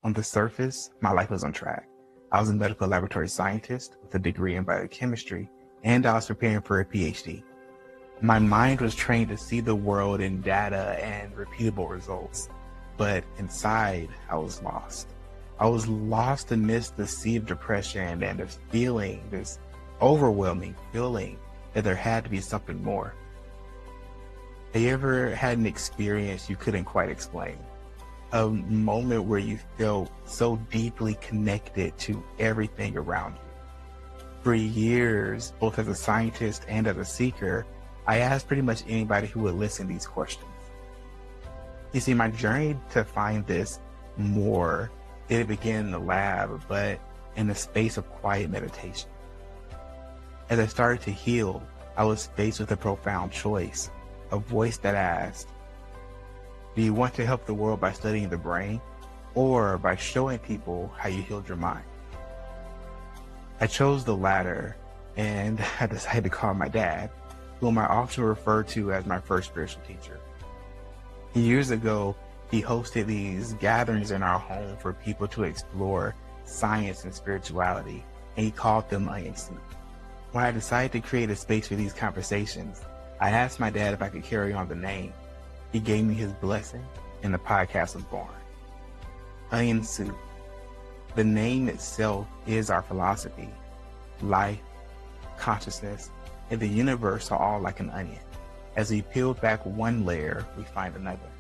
On the surface, my life was on track. I was a medical laboratory scientist with a degree in biochemistry, and I was preparing for a PhD. My mind was trained to see the world in data and repeatable results, but inside, I was lost. I was lost amidst the sea of depression and this overwhelming feeling that there had to be something more. Have you ever had an experience you couldn't quite explain? A moment where you felt so deeply connected to everything around you. For years, both as a scientist and as a seeker, I asked pretty much anybody who would listen these questions. You see, my journey to find this more didn't begin in the lab, but in the space of quiet meditation. As I started to heal, I was faced with a profound choice, a voice that asked, do you want to help the world by studying the brain, or by showing people how you healed your mind? I chose the latter, and I decided to call my dad, whom I often refer to as my first spiritual teacher. Years ago, he hosted these gatherings in our home for people to explore science and spirituality, and he called them Onion Soup. When I decided to create a space for these conversations, I asked my dad if I could carry on the name. He gave me his blessing, and the podcast was born. Onion Soup. The name itself is our philosophy. Life, consciousness, and the universe are all like an onion. As we peel back one layer, we find another.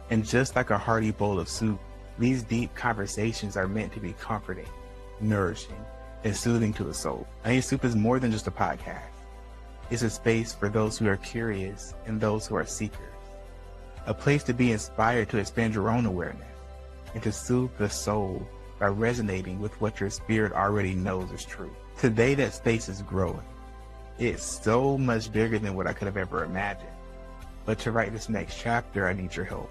And just like a hearty bowl of soup, these deep conversations are meant to be comforting, nourishing, and soothing to the soul. Onion Soup is more than just a podcast. It's a space for those who are curious and those who are seekers. A place to be inspired to expand your own awareness and to soothe the soul by resonating with what your spirit already knows is true. Today, that space is growing. It's so much bigger than what I could have ever imagined. But to write this next chapter, I need your help.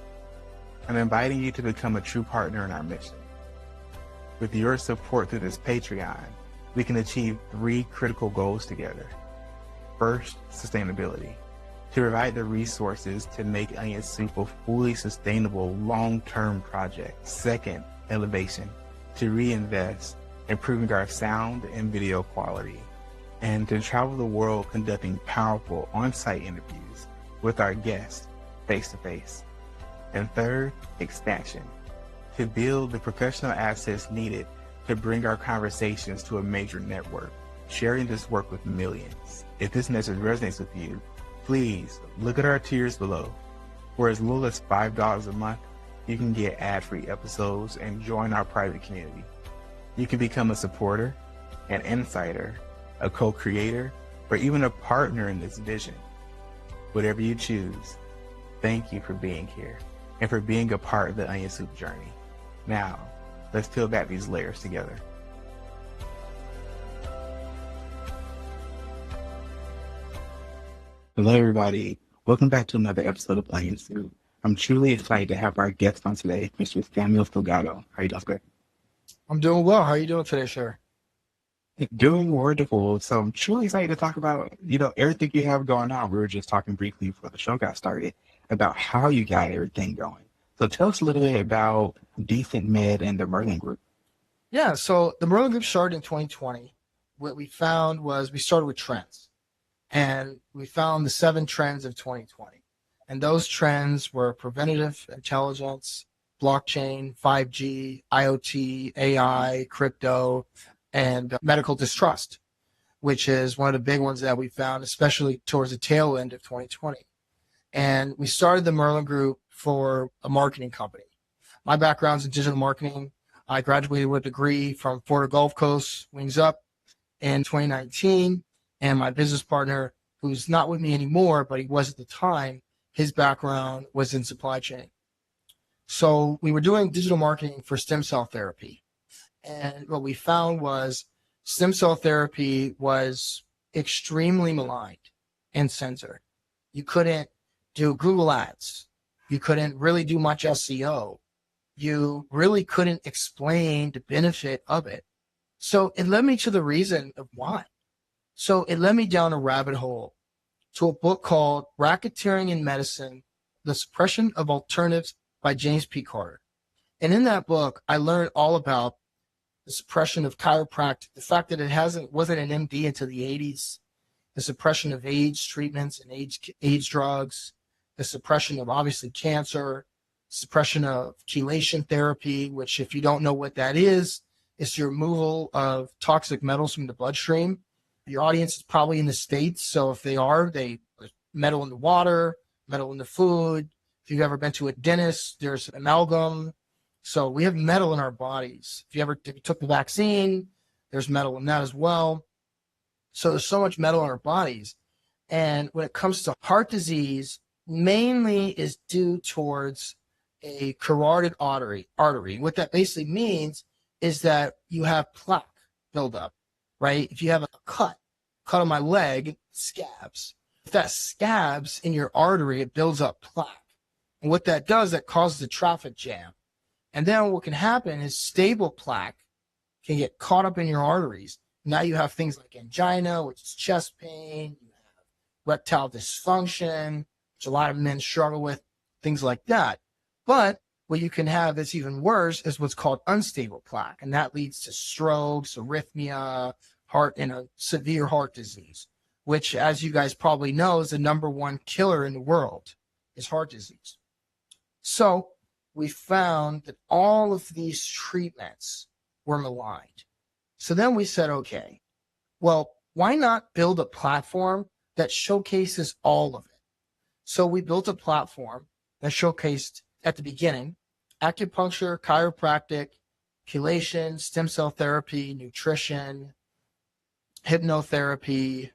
I'm inviting you to become a true partner in our mission. With your support through this Patreon, we can achieve 3 critical goals together. First, sustainability. To provide the resources to make Onion Soup a fully sustainable long-term project. Second, elevation. To reinvest, improving our sound and video quality. And to travel the world conducting powerful on-site interviews with our guests face-to-face. And third, expansion. To build the professional assets needed to bring our conversations to a major network, sharing this work with millions. If this message resonates with you, please look at our tiers below. For as little as $5 a month, you can get ad-free episodes and join our private community. You can become a supporter, an insider, a co-creator, or even a partner in this vision. Whatever you choose, thank you for being here and for being a part of the Onion Soup journey. Now, let's peel back these layers together. Hello, everybody. Welcome back to another episode of Onion Soup. I'm truly excited to have our guest on today, Mr. Samuel Salgado. How are you doing today? I'm doing well. How are you doing today, sir? Doing wonderful. So I'm truly excited to talk about, everything you have going on. We were just talking briefly before the show got started about how you got everything going. So tell us a little bit about Decent Med and the Merlin Group. Yeah, so the Merlin Group started in 2020. What we found was we started with trends. And we found the 7 trends of 2020. And those trends were preventative intelligence, blockchain, 5G, IoT, AI, crypto, and medical distrust, which is one of the big ones that we found, especially towards the tail end of 2020. And we started the Merlin Group for a marketing company. My background's in digital marketing. I graduated with a degree from Florida Gulf Coast, Wings Up, in 2019. And my business partner, who's not with me anymore, but he was at the time, his background was in supply chain. So we were doing digital marketing for stem cell therapy. And what we found was stem cell therapy was extremely maligned and censored. You couldn't do Google ads. You couldn't really do much SEO. You really couldn't explain the benefit of it. So it led me to the reason of why. So it led me down a rabbit hole to a book called Racketeering in Medicine, The Suppression of Alternatives by James P. Carter. And in that book, I learned all about the suppression of chiropractic, the fact that it wasn't an MD until the 80s, the suppression of AIDS treatments and AIDS drugs, the suppression of obviously cancer, suppression of chelation therapy, which if you don't know what that is, it's the removal of toxic metals from the bloodstream. Your audience is probably in the States, so if they are, metal in the water, metal in the food. If you've ever been to a dentist, there's amalgam. So we have metal in our bodies. If you took the vaccine, there's metal in that as well. So there's so much metal in our bodies. And when it comes to heart disease, mainly is due towards a carotid artery. What that basically means is that you have plaque buildup, right? If you have a cut on my leg, scabs. If that scabs in your artery, it builds up plaque. And what that does, that causes a traffic jam. And then what can happen is stable plaque can get caught up in your arteries. Now you have things like angina, which is chest pain. You have erectile dysfunction, which a lot of men struggle with, things like that. But what you can have that's even worse is what's called unstable plaque. And that leads to strokes, arrhythmia, severe heart disease, which, as you guys probably know, is the number one killer in the world, is heart disease. So we found that all of these treatments were maligned. So then we said, okay, well, why not build a platform that showcases all of it? So we built a platform that showcased at the beginning acupuncture, chiropractic, chelation, stem cell therapy, nutrition, hypnotherapy,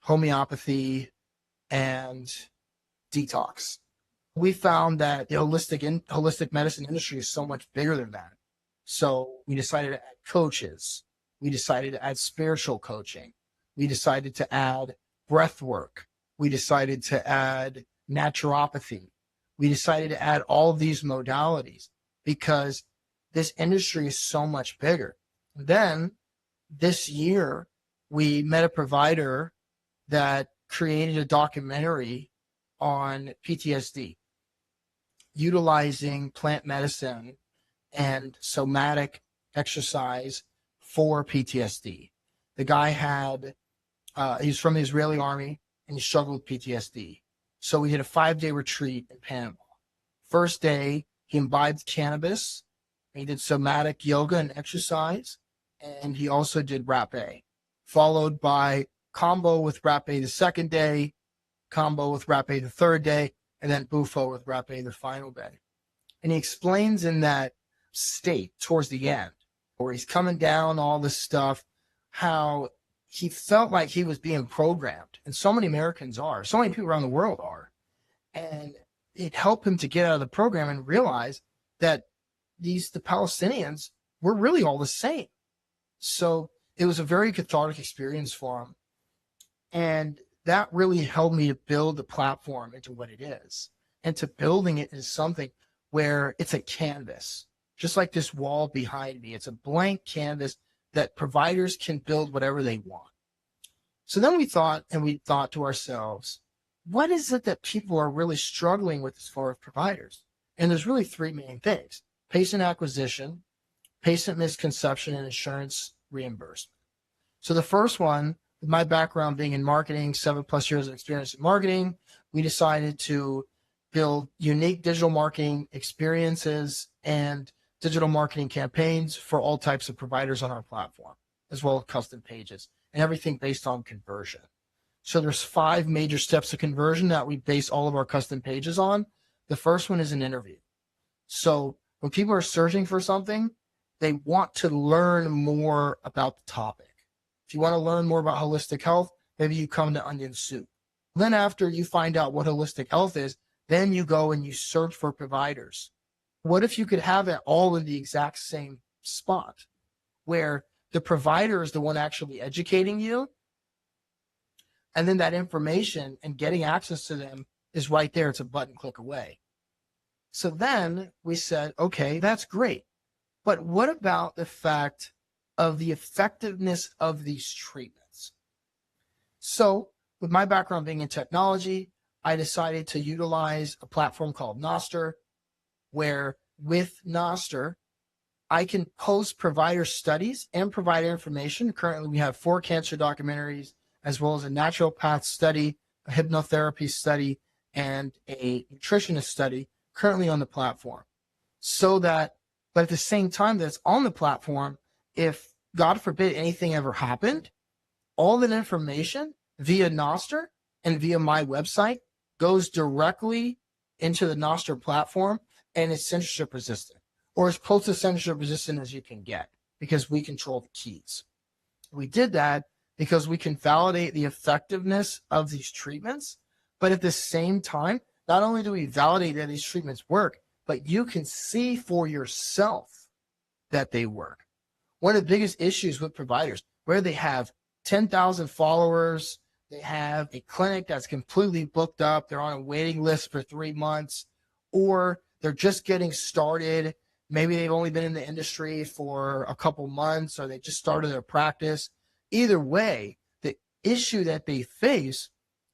homeopathy, and detox. We found that the holistic medicine industry is so much bigger than that. So we decided to add coaches. We decided to add spiritual coaching. We decided to add breath work. We decided to add naturopathy. We decided to add all of these modalities because this industry is so much bigger. Then this year, we met a provider that created a documentary on PTSD, utilizing plant medicine and somatic exercise for PTSD. The guy he's from the Israeli army and he struggled with PTSD. So we did a 5-day retreat in Panama. First day, he imbibed cannabis. He did somatic yoga and exercise. And he also did rapé, followed by combo with rapé the second day, combo with rapé the third day, and then bufo with rapé the final day. And he explains in that state towards the end, where he's coming down all this stuff, how he felt like he was being programmed. And so many Americans are, so many people around the world are. And it helped him to get out of the program and realize that the Palestinians were really all the same. So it was a very cathartic experience for him. And that really helped me to build the platform into what it is. And to building it is something where it's a canvas, just like this wall behind me. It's a blank canvas that providers can build whatever they want. So then we thought to ourselves, what is it that people are really struggling with as far as providers? And there's really 3 main things: patient acquisition, patient misconception, and insurance reimbursement. So the first one, with my background being in marketing, 7+ years of experience in marketing, we decided to build unique digital marketing experiences and digital marketing campaigns for all types of providers on our platform, as well as custom pages, and everything based on conversion. So there's 5 major steps of conversion that we base all of our custom pages on. The first one is an interview. So when people are searching for something, they want to learn more about the topic. If you want to learn more about holistic health, maybe you come to Onion Soup. Then after you find out what holistic health is, then you go and you search for providers. What if you could have it all in the exact same spot where the provider is the one actually educating you, and then that information and getting access to them is right there. It's a button click away. So then we said, okay, that's great. But what about the fact of the effectiveness of these treatments? So with my background being in technology, I decided to utilize a platform called Noster, where with Noster, I can post provider studies and provider information. Currently, we have 4 cancer documentaries, as well as a naturopath study, a hypnotherapy study, and a nutritionist study currently on the platform. So that, but at the same time that's on the platform, if God forbid anything ever happened, all that information via Noster and via my website goes directly into the Noster platform, and it's censorship resistant, or as close to censorship resistant as you can get, because we control the keys. We did that because we can validate the effectiveness of these treatments, but at the same time, not only do we validate that these treatments work, but you can see for yourself that they work. One of the biggest issues with providers, where they have 10,000 followers, they have a clinic that's completely booked up, they're on a waiting list for 3 months, or they're just getting started. Maybe they've only been in the industry for a couple months, or they just started their practice. Either way, the issue that they face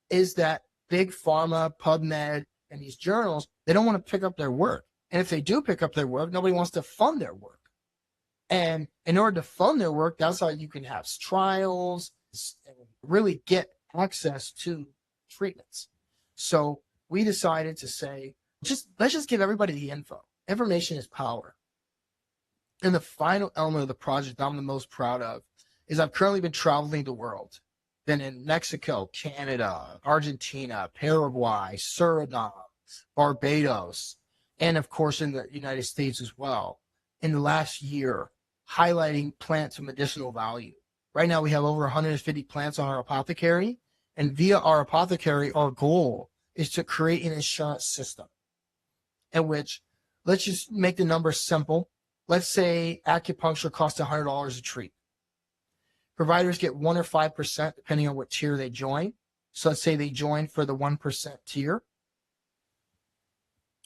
is that big pharma, PubMed, and these journals, they don't want to pick up their work. And if they do pick up their work, nobody wants to fund their work. And in order to fund their work, that's how you can have trials and really get access to treatments. So we decided to say, let's just give everybody the info. Information is power. And the final element of the project I'm the most proud of is I've currently been traveling the world. Been in Mexico, Canada, Argentina, Paraguay, Suriname, Barbados, and of course in the United States as well, in the last year, highlighting plants of medicinal value. Right now we have over 150 plants on our apothecary, and via our apothecary, our goal is to create an insurance system in which, let's just make the numbers simple. Let's say acupuncture costs $100 a treat. Providers get 1 or 5% depending on what tier they join. So let's say they join for the 1% tier.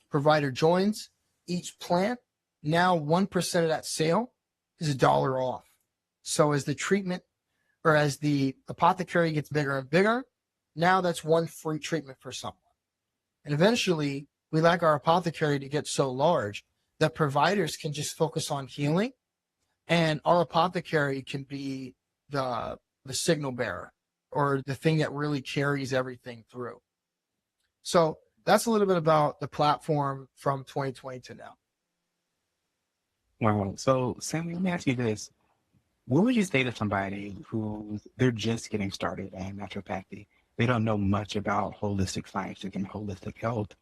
Provider joins each plant. Now 1% of that sale is $1 off. So as the treatment, or as the apothecary gets bigger and bigger, now that's 1 free treatment for someone. And eventually, we like our apothecary to get so large that providers can just focus on healing, and our apothecary can be the signal bearer, or the thing that really carries everything through. So that's a little bit about the platform from 2020 to now. Wow. So, Sam, let me ask you this. What would you say to somebody who they're just getting started in naturopathy? They don't know much about holistic sciences and holistic health,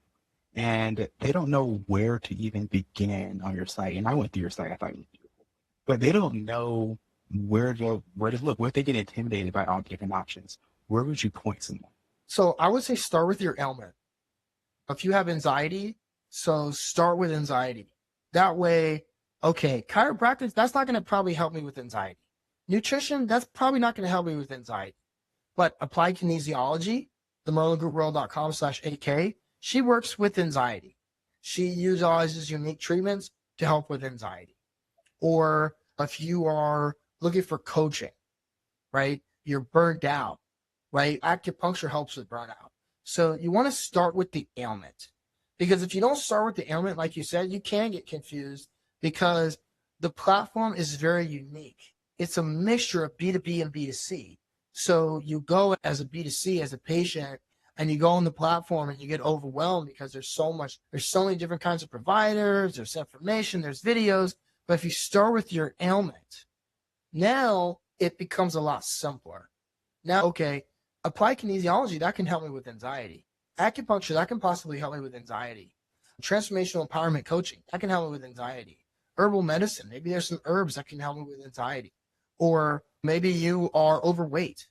and they don't know where to even begin on your site. And I went through your site, I thought it was beautiful, but they don't know where to look. What if they get intimidated by all different options? Where would you point someone? So I would say start with your ailment. If you have anxiety, so start with anxiety. That way, okay, chiropractic, that's not going to probably help me with anxiety. Nutrition, that's probably not going to help me with anxiety. But applied kinesiology, the merlingroupworld.com/AK, she works with anxiety. She utilizes unique treatments to help with anxiety. Or if you are looking for coaching, right? You're burnt out, right? Acupuncture helps with burnout. So you want to start with the ailment, because if you don't start with the ailment, like you said, you can get confused, because the platform is very unique. It's a mixture of B2B and B2C. So you go as a B2C, as a patient, and you go on the platform and you get overwhelmed because there's so many different kinds of providers, there's information, there's videos. But if you start with your ailment, now it becomes a lot simpler. Now, okay, applied kinesiology, that can help me with anxiety. Acupuncture, that can possibly help me with anxiety. Transformational empowerment coaching, that can help me with anxiety. Herbal medicine, maybe there's some herbs that can help me with anxiety. Or maybe you are overweight.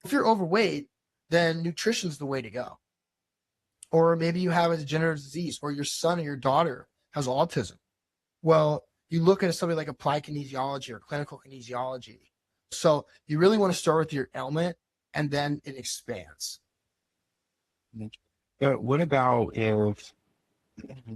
If you're overweight, then nutrition's the way to go. Or maybe you have a degenerative disease, or your son or your daughter has autism. Well, you look at something like applied kinesiology or clinical kinesiology. So you really want to start with your ailment, and then it expands. What about if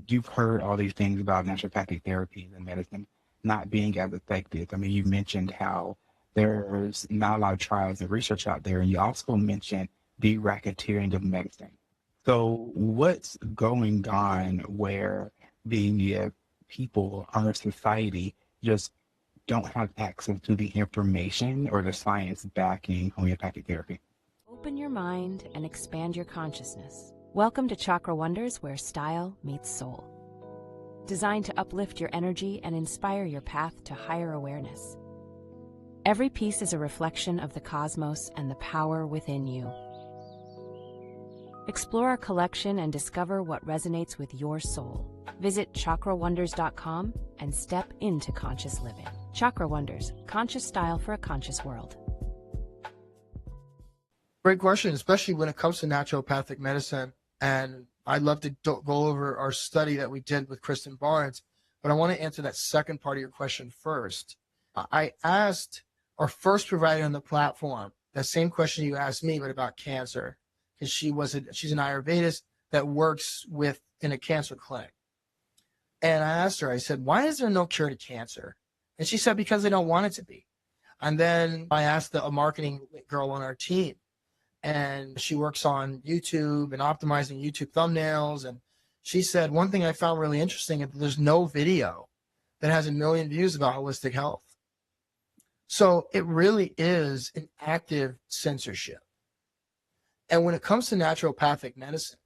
you've heard all these things about naturopathic therapies and medicine not being as effective? I mean, you mentioned how there's not a lot of trials and research out there, and you also mentioned the racketeering of medicine. So what's going on where the people, our society, just don't have access to the information or the science backing homeopathic therapy. Open your mind and expand your consciousness. Welcome to Chakra Wonders, where style meets soul. Designed to uplift your energy and inspire your path to higher awareness. Every piece is a reflection of the cosmos and the power within you. Explore our collection and discover what resonates with your soul. Visit chakrawonders.com and step into conscious living. Chakra Wonders, conscious style for a conscious world. Great question, especially when it comes to naturopathic medicine. And I'd love to go over our study that we did with Kristen Barnes, but I want to answer that second part of your question first. I asked our first provider on the platform that same question you asked me, but about cancer, because she's an Ayurvedist that works in a cancer clinic. And I asked her, I said, why is there no cure to cancer? And she said, because they don't want it to be. And then I asked a marketing girl on our team, and she works on YouTube and optimizing YouTube thumbnails. And she said, one thing I found really interesting is that there's no video that has 1 million views about holistic health. So it really is an active censorship. And when it comes to naturopathic medicine,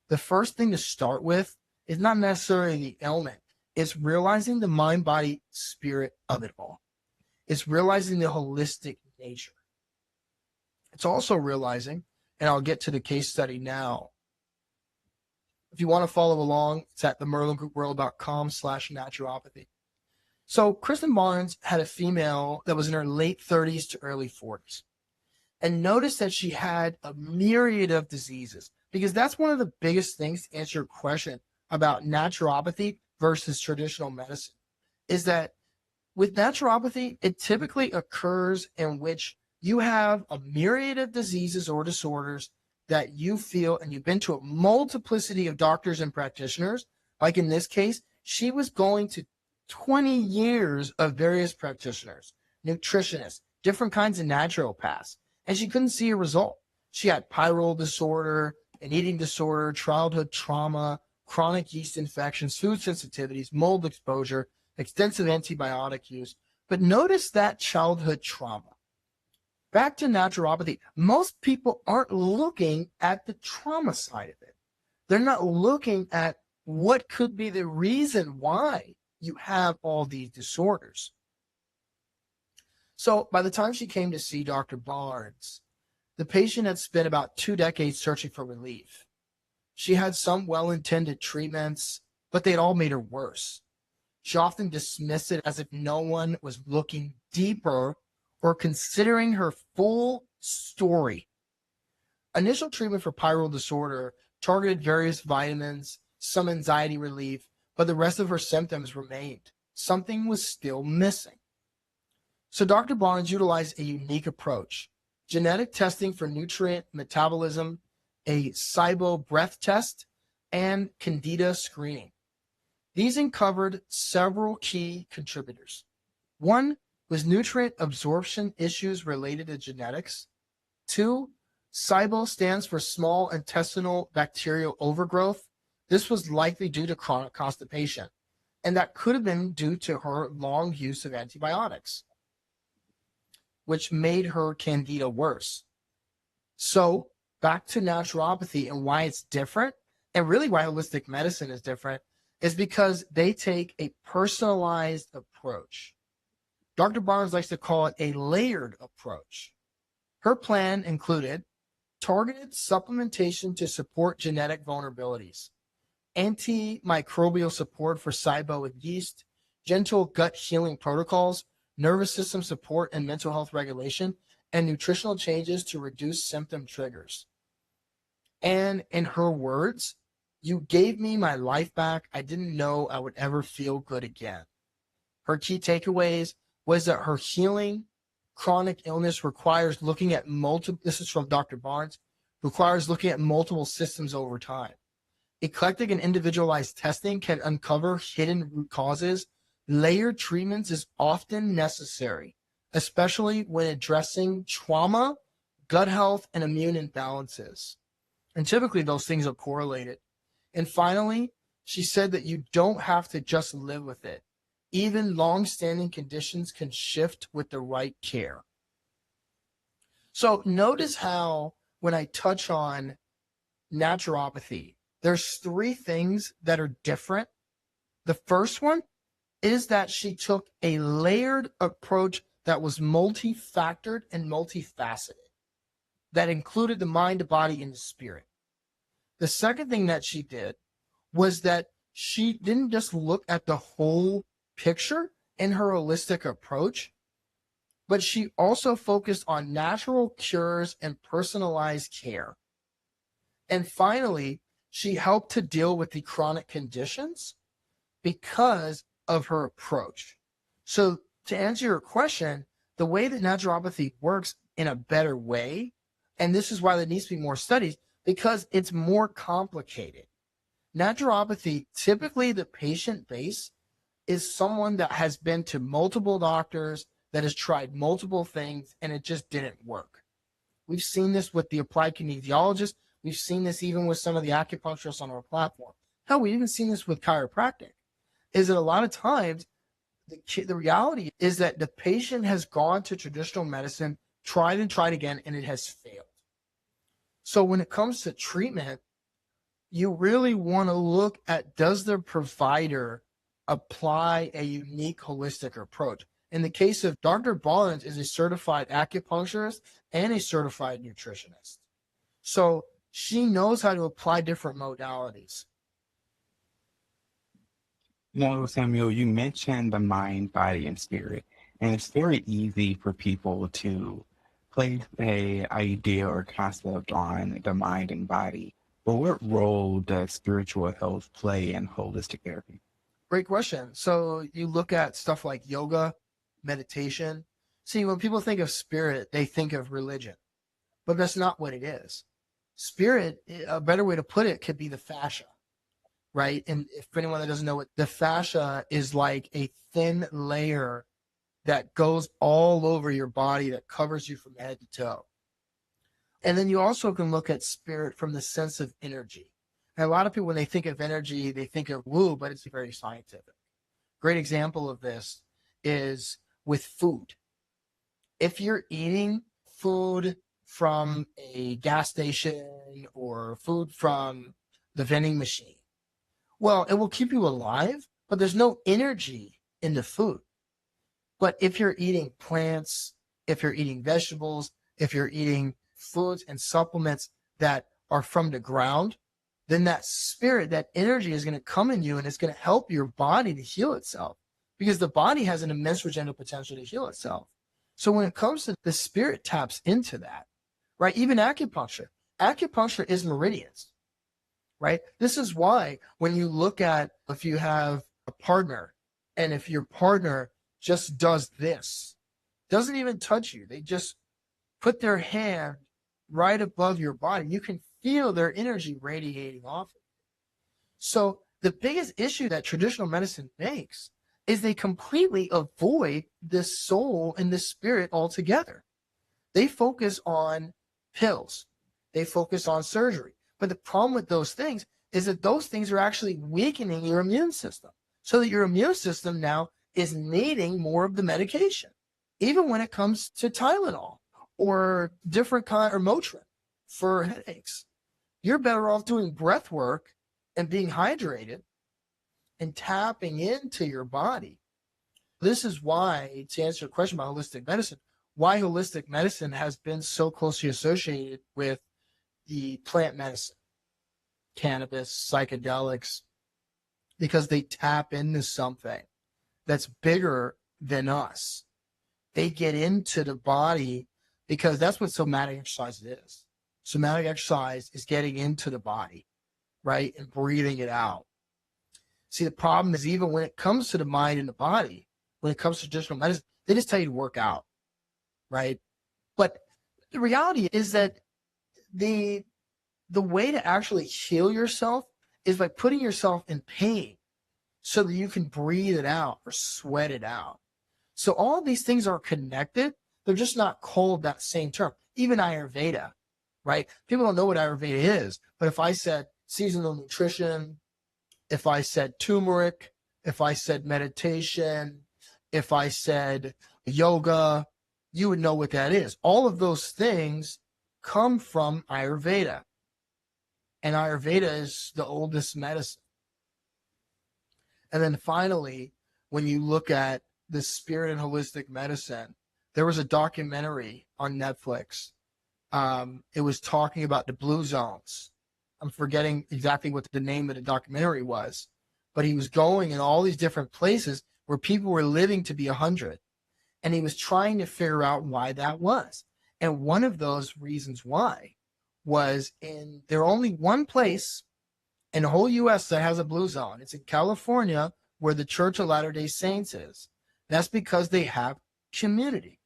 the first thing to start with is not necessarily the ailment. It's realizing the mind, body, spirit of it all. It's realizing the holistic nature. It's also realizing, and I'll get to the case study now. If you want to follow along, it's at themerlingroupworld.com/naturopathy. So Kristen Barnes had a female that was in her late 30s to early 40s. And notice that she had a myriad of diseases, because that's one of the biggest things to answer your question about naturopathy versus traditional medicine, is that with naturopathy, it typically occurs in which you have a myriad of diseases or disorders that you feel, and you've been to a multiplicity of doctors and practitioners. Like in this case, she was going to 20 years of various practitioners, nutritionists, different kinds of naturopaths, and she couldn't see a result. She had pyrrole disorder, an eating disorder, childhood trauma, chronic yeast infections, food sensitivities, mold exposure, extensive antibiotic use. But notice that childhood trauma. Back to naturopathy, most people aren't looking at the trauma side of it. They're not looking at what could be the reason why you have all these disorders. So by the time she came to see Dr. Barnes, the patient had spent about 2 decades searching for relief. She had some well-intended treatments, but they'd all made her worse. She often dismissed it as if no one was looking deeper or considering her full story. Initial treatment for pyrrole disorder targeted various vitamins, some anxiety relief, but the rest of her symptoms remained. Something was still missing. So Dr. Barnes utilized a unique approach: genetic testing for nutrient metabolism, a SIBO breath test, and candida screening. These uncovered several key contributors. One was nutrient absorption issues related to genetics. 2, SIBO stands for small intestinal bacterial overgrowth. This was likely due to chronic constipation, and that could have been due to her long use of antibiotics, which made her candida worse. So back to naturopathy and why it's different, and really why holistic medicine is different, is because they take a personalized approach. Dr. Barnes likes to call it a layered approach. Her plan included targeted supplementation to support genetic vulnerabilities, antimicrobial support for SIBO and yeast, gentle gut healing protocols, nervous system support and mental health regulation, and nutritional changes to reduce symptom triggers. And in her words, "You gave me my life back. I didn't know I would ever feel good again." Her key takeaways was that her healing chronic illness requires looking at this is from Dr. Barnes, requires looking at multiple systems over time. Eclectic and individualized testing can uncover hidden root causes. Layered treatments is often necessary, especially when addressing trauma, gut health, and immune imbalances. And typically those things are correlated. And finally, She said that you don't have to just live with it. Even long-standing conditions can shift with the right care. So notice how when I touch on naturopathy, there's three things that are different. The first one is that she took a layered approach that was multi-factored and multifaceted, that included the mind, the body, and the spirit. The second thing that she did was that she didn't just look at the whole picture in her holistic approach, but she also focused on natural cures and personalized care. And finally, she helped to deal with the chronic conditions because of her approach. So to answer your question, the way that naturopathy works in a better way, and this is why there needs to be more studies, because it's more complicated. Naturopathy, typically the patient base is someone that has been to multiple doctors, that has tried multiple things, and it just didn't work. We've seen this with the applied kinesiologist. We've seen this even with some of the acupuncturists on our platform. Hell, we've even seen this with chiropractic, is that a lot of times the reality is that the patient has gone to traditional medicine, tried and tried again, and it has failed. So when it comes to treatment, you really want to look at, does the provider apply a unique holistic approach? In the case of Dr. Ballins is a certified acupuncturist and a certified nutritionist. So she knows how to apply different modalities. No, Samuel, you mentioned the mind, body, and spirit, and it's very easy for people to place a idea or concept on the mind and body. But what role does spiritual health play in holistic therapy? Great question. So you look at stuff like yoga, meditation. See, when people think of spirit, they think of religion, but that's not what it is. Spirit, a better way to put it, could be the fascia, right? And if anyone that doesn't know it, the fascia is like a thin layer that goes all over your body that covers you from head to toe. And then you also can look at spirit from the sense of energy. And a lot of people, when they think of energy, they think of woo, but it's very scientific. Great example of this is with food. If you're eating food from a gas station or food from the vending machine, well, it will keep you alive, but there's no energy in the food. But if you're eating plants, if you're eating vegetables, if you're eating foods and supplements that are from the ground, then that spirit, that energy is going to come in you and it's going to help your body to heal itself, because the body has an immense regenerative potential to heal itself. So when it comes to the spirit, taps into that, right? Even acupuncture is meridians, right? This is why when you look at, if you have a partner and if your partner just does this, doesn't even touch you, they just put their hand right above your body, you can feel their energy radiating off of you. So the biggest issue that traditional medicine makes is they completely avoid the soul and the spirit altogether. They focus on pills. They focus on surgery. But the problem with those things is that those things are actually weakening your immune system, so that your immune system now is needing more of the medication, even when it comes to Tylenol or different kind, or Motrin for headaches. You're better off doing breath work and being hydrated and tapping into your body. This is why, to answer your question about holistic medicine, why holistic medicine has been so closely associated with the plant medicine, cannabis, psychedelics, because they tap into something that's bigger than us. They get into the body, because that's what somatic exercise is. Somatic exercise is getting into the body, right? And breathing it out. See, the problem is, even when it comes to the mind and the body, when it comes to traditional medicine, they just tell you to work out, right? But the reality is that the way to actually heal yourself is by putting yourself in pain so that you can breathe it out or sweat it out. So all of these things are connected. They're just not called that same term. Even Ayurveda, right? People don't know what Ayurveda is, but if I said seasonal nutrition, if I said turmeric, if I said meditation, if I said yoga, you would know what that is. All of those things come from Ayurveda. And Ayurveda is the oldest medicine. And then finally, when you look at the spirit and holistic medicine, there was a documentary on Netflix. It was talking about the blue zones. I'm forgetting exactly what the name of the documentary was, but he was going in all these different places where people were living to be 100. And he was trying to figure out why that was. And one of those reasons why was there's only one place in the whole U.S. that has a blue zone. It's in California, where the Church of Latter-day Saints is. That's because they have community.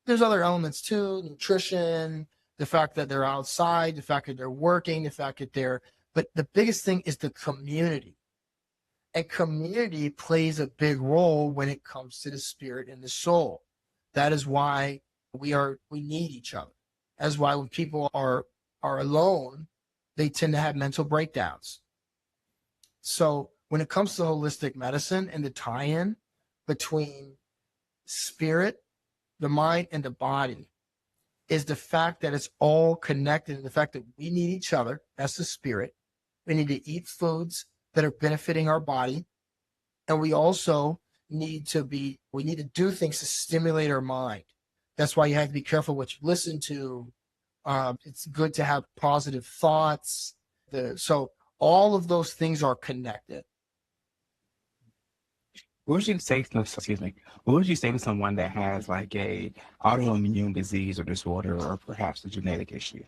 There's other elements too, nutrition, the fact that they're outside, the fact that they're working, the fact that but the biggest thing is the community. And community plays a big role when it comes to the spirit and the soul. That is why we need each other. That's why when people are alone, they tend to have mental breakdowns. So when it comes to holistic medicine and the tie-in between spirit, the mind, and the body is the fact that it's all connected, and the fact that we need each other. That's the spirit. We need to eat foods that are benefiting our body. And we also need to do things to stimulate our mind. That's why you have to be careful what you listen to. It's good to have positive thoughts. So all of those things are connected. What would you say? What would you say to someone that has like a autoimmune disease or disorder, or perhaps a genetic issue?